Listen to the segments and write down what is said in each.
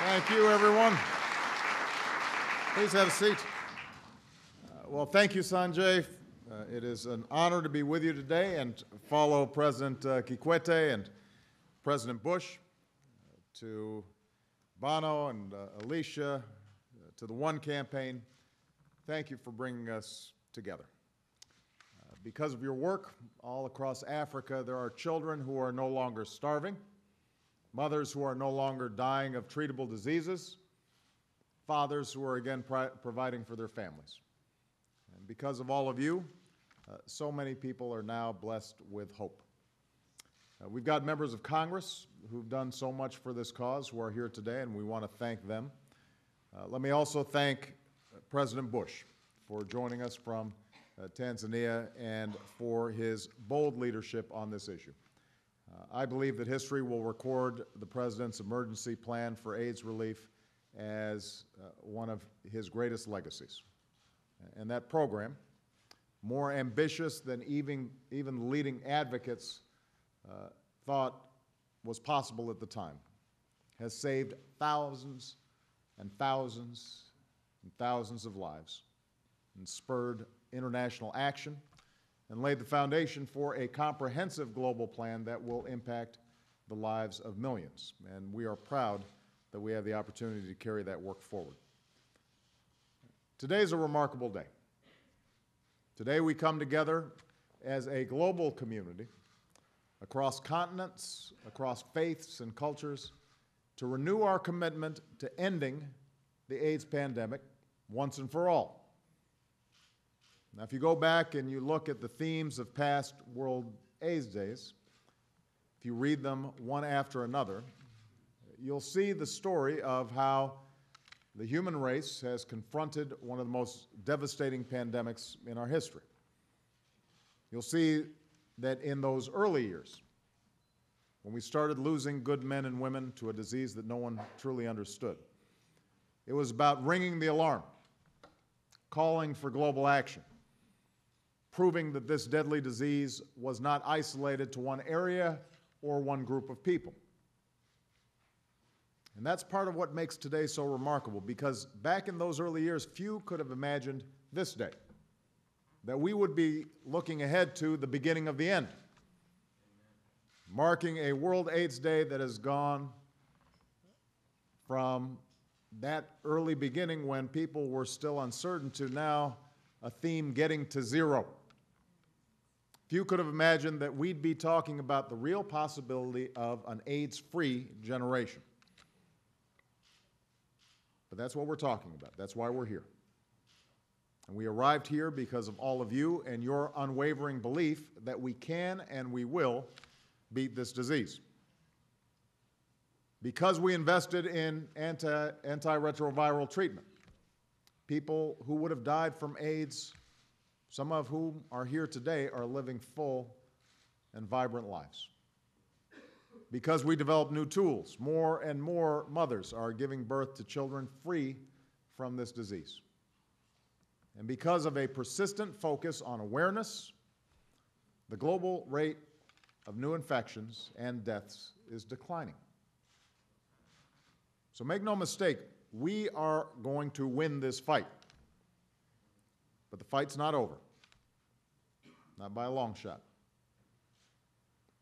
Thank you, everyone. Please have a seat. Well, thank you, Sanjay. It is an honor to be with you today and follow President Kikwete and President Bush, to Bono and Alicia, to the One Campaign. Thank you for bringing us together. Because of your work all across Africa, there are children who are no longer starving, mothers who are no longer dying of treatable diseases, fathers who are again providing for their families. And because of all of you, so many people are now blessed with hope. We've got members of Congress who've done so much for this cause who are here today, and we want to thank them. Let me also thank President Bush for joining us from Tanzania and for his bold leadership on this issue. I believe that history will record the President's emergency plan for AIDS relief as one of his greatest legacies. And that program, more ambitious than even leading advocates thought was possible at the time, has saved thousands and thousands and thousands of lives and spurred international action and laid the foundation for a comprehensive global plan that will impact the lives of millions. And we are proud that we have the opportunity to carry that work forward. Today is a remarkable day. Today we come together as a global community across continents, across faiths and cultures, to renew our commitment to ending the AIDS pandemic once and for all. Now, if you go back and you look at the themes of past World AIDS Days, if you read them one after another, you'll see the story of how the human race has confronted one of the most devastating pandemics in our history. You'll see that in those early years, when we started losing good men and women to a disease that no one truly understood, it was about ringing the alarm, calling for global action, proving that this deadly disease was not isolated to one area or one group of people. And that's part of what makes today so remarkable, because back in those early years, few could have imagined this day, that we would be looking ahead to the beginning of the end, marking a World AIDS Day that has gone from that early beginning when people were still uncertain to now a theme getting to zero. Few could have imagined that we'd be talking about the real possibility of an AIDS-free generation. But that's what we're talking about. That's why we're here. And we arrived here because of all of you and your unwavering belief that we can and we will beat this disease. Because we invested in antiretroviral treatment, people who would have died from AIDS, some of whom are here today, are living full and vibrant lives. Because we developed new tools, more and more mothers are giving birth to children free from this disease. And because of a persistent focus on awareness, the global rate of new infections and deaths is declining. So make no mistake, we are going to win this fight. But the fight's not over, not by a long shot.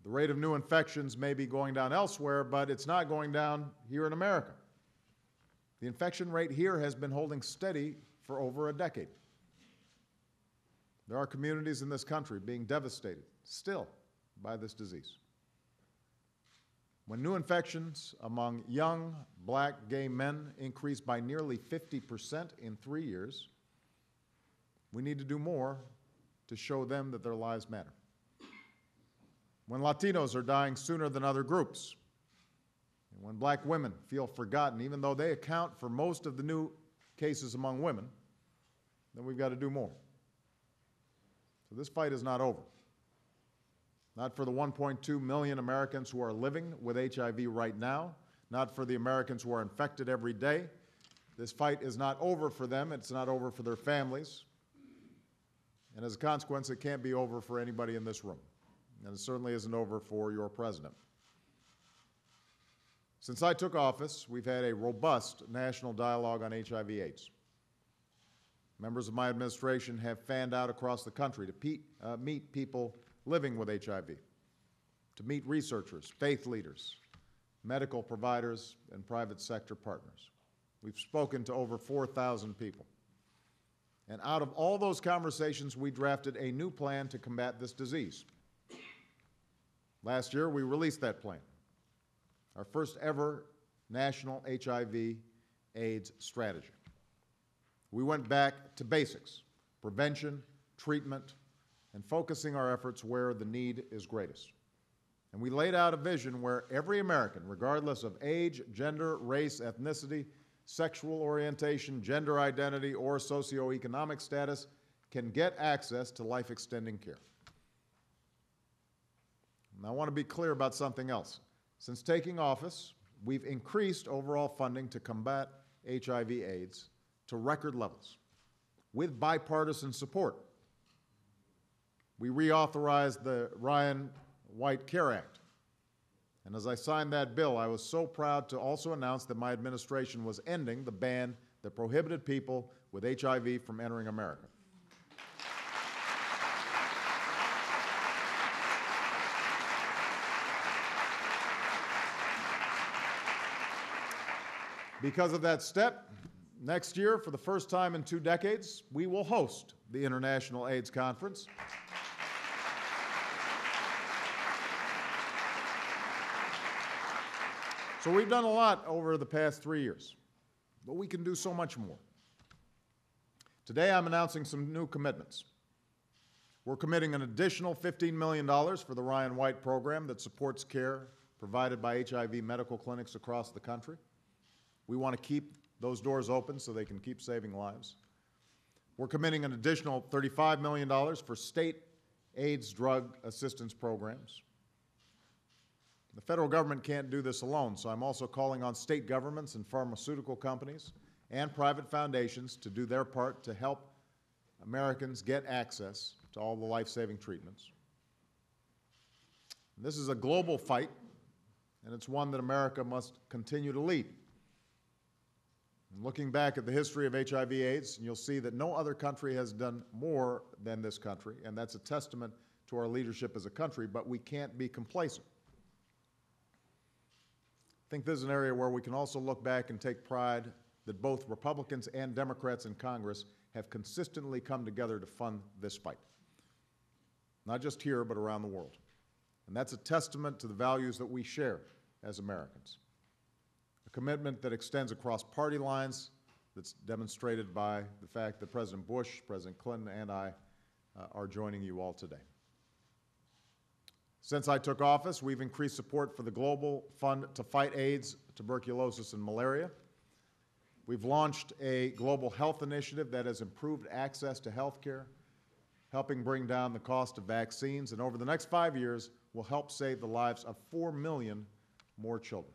The rate of new infections may be going down elsewhere, but it's not going down here in America. The infection rate here has been holding steady for over a decade. There are communities in this country being devastated still by this disease. When new infections among young black gay men increased by nearly 50% in 3 years, we need to do more to show them that their lives matter. When Latinos are dying sooner than other groups, and when black women feel forgotten, even though they account for most of the new cases among women, then we've got to do more. So this fight is not over. Not for the 1.2 million Americans who are living with HIV right now, not for the Americans who are infected every day. This fight is not over for them. It's not over for their families. And as a consequence, it can't be over for anybody in this room. And it certainly isn't over for your president. Since I took office, we've had a robust national dialogue on HIV/AIDS. Members of my administration have fanned out across the country to meet people living with HIV, to meet researchers, faith leaders, medical providers, and private sector partners. We've spoken to over 4,000 people. And out of all those conversations, we drafted a new plan to combat this disease. Last year, we released that plan, our first ever national HIV/AIDS strategy. We went back to basics, prevention, treatment, and focusing our efforts where the need is greatest. And we laid out a vision where every American, regardless of age, gender, race, ethnicity, sexual orientation, gender identity, or socioeconomic status, can get access to life-extending care. And I want to be clear about something else. Since taking office, we've increased overall funding to combat HIV/AIDS to record levels with bipartisan support. We reauthorized the Ryan White CARE Act. And as I signed that bill, I was so proud to also announce that my administration was ending the ban that prohibited people with HIV from entering America. Because of that step, next year, for the first time in 2 decades, we will host the International AIDS Conference. So we've done a lot over the past 3 years, but we can do so much more. Today, I'm announcing some new commitments. We're committing an additional $15 million for the Ryan White program that supports care provided by HIV medical clinics across the country. We want to keep those doors open so they can keep saving lives. We're committing an additional $35 million for state AIDS drug assistance programs. The federal government can't do this alone, so I'm also calling on state governments and pharmaceutical companies and private foundations to do their part to help Americans get access to all the life-saving treatments. This is a global fight, and it's one that America must continue to lead. And looking back at the history of HIV/AIDS, you'll see that no other country has done more than this country, and that's a testament to our leadership as a country, but we can't be complacent. I think this is an area where we can also look back and take pride that both Republicans and Democrats in Congress have consistently come together to fund this fight, not just here, but around the world. And that's a testament to the values that we share as Americans. A commitment that extends across party lines, that's demonstrated by the fact that President Bush, President Clinton, and I are joining you all today. Since I took office, we've increased support for the Global Fund to Fight AIDS, Tuberculosis, and Malaria. We've launched a global health initiative that has improved access to health care, helping bring down the cost of vaccines, and over the next 5 years, will help save the lives of 4 million more children.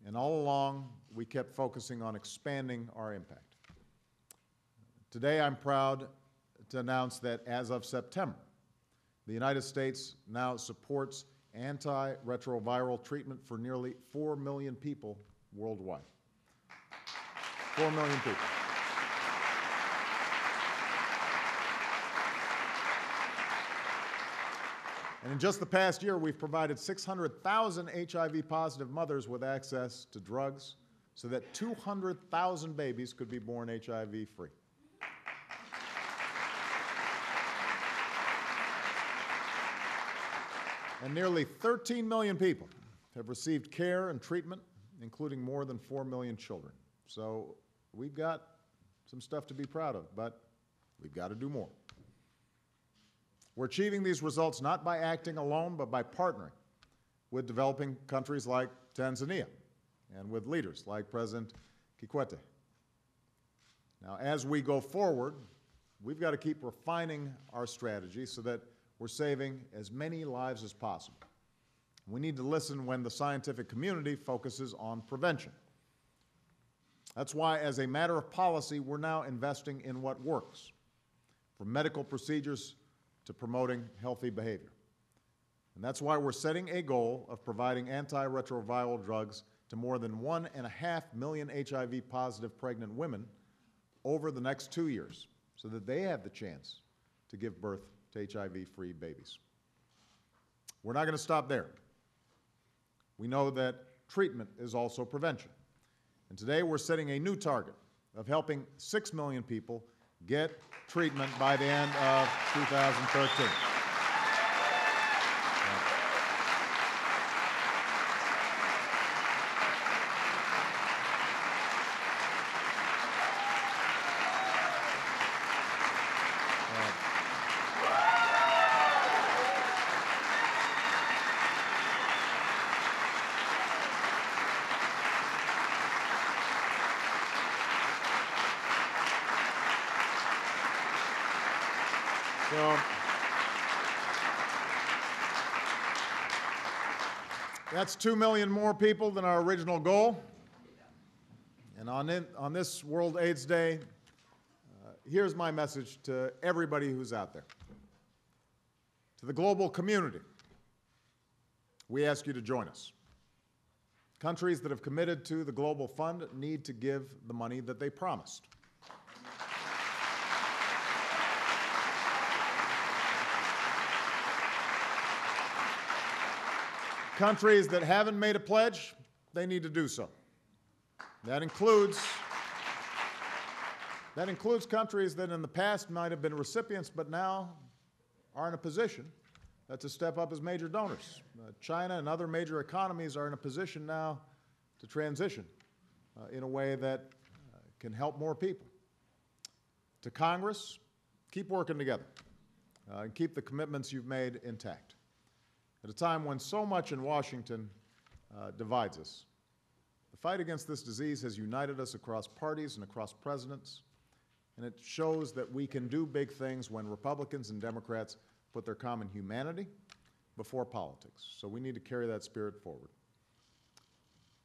And all along, we kept focusing on expanding our impact. Today, I'm proud to announce that as of September, the United States now supports antiretroviral treatment for nearly 4 million people worldwide. 4 million people. And in just the past year, we've provided 600,000 HIV-positive mothers with access to drugs so that 200,000 babies could be born HIV-free. And nearly 13 million people have received care and treatment, including more than 4 million children. So we've got some stuff to be proud of, but we've got to do more. We're achieving these results not by acting alone, but by partnering with developing countries like Tanzania and with leaders like President Kikwete. Now, as we go forward, we've got to keep refining our strategy so that we're saving as many lives as possible. We need to listen when the scientific community focuses on prevention. That's why, as a matter of policy, we're now investing in what works, from medical procedures to promoting healthy behavior. And that's why we're setting a goal of providing antiretroviral drugs to more than 1.5 million HIV-positive pregnant women over the next 2 years so that they have the chance to give birth to HIV-free babies. We're not going to stop there. We know that treatment is also prevention. And today we're setting a new target of helping 6 million people get treatment by the end of 2013. So that's 2 million more people than our original goal. And on this World AIDS Day, here's my message to everybody who's out there. To the global community, we ask you to join us. Countries that have committed to the Global Fund need to give the money that they promised. Countries that haven't made a pledge, they need to do so. That includes countries that in the past might have been recipients but now are in a position to step up as major donors. China and other major economies are in a position now to transition in a way that can help more people. To Congress, keep working together and keep the commitments you've made intact. At a time when so much in Washington divides us, the fight against this disease has united us across parties and across presidents, and it shows that we can do big things when Republicans and Democrats put their common humanity before politics. So we need to carry that spirit forward.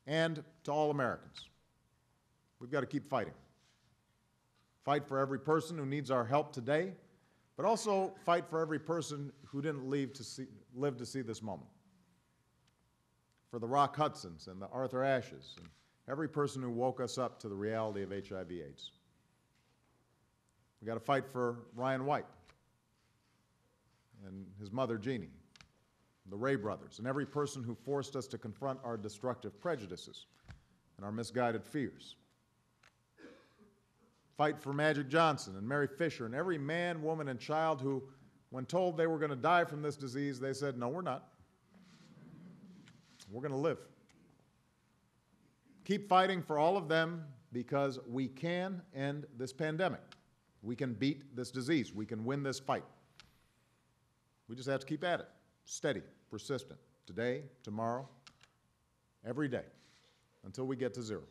And to all Americans, we've got to keep fighting. Fight for every person who needs our help today, but also fight for every person who didn't live to see this moment. For the Rock Hudsons and the Arthur Ashes, and every person who woke us up to the reality of HIV/AIDS. We've got to fight for Ryan White and his mother, Jeannie, the Ray brothers, and every person who forced us to confront our destructive prejudices and our misguided fears. Fight for Magic Johnson and Mary Fisher and every man, woman, and child who, when told they were going to die from this disease, they said, "No, we're not. We're going to live." Keep fighting for all of them because we can end this pandemic. We can beat this disease. We can win this fight. We just have to keep at it, steady, persistent, today, tomorrow, every day, until we get to zero.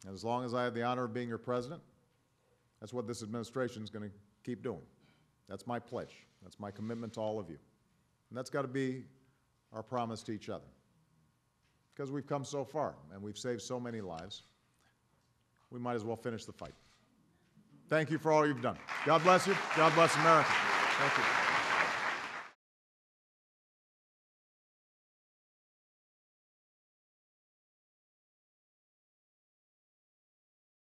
And as long as I have the honor of being your president, that's what this administration is going to keep doing. That's my pledge. That's my commitment to all of you. And that's got to be our promise to each other. Because we've come so far and we've saved so many lives, we might as well finish the fight. Thank you for all you've done. God bless you. God bless America. Thank you.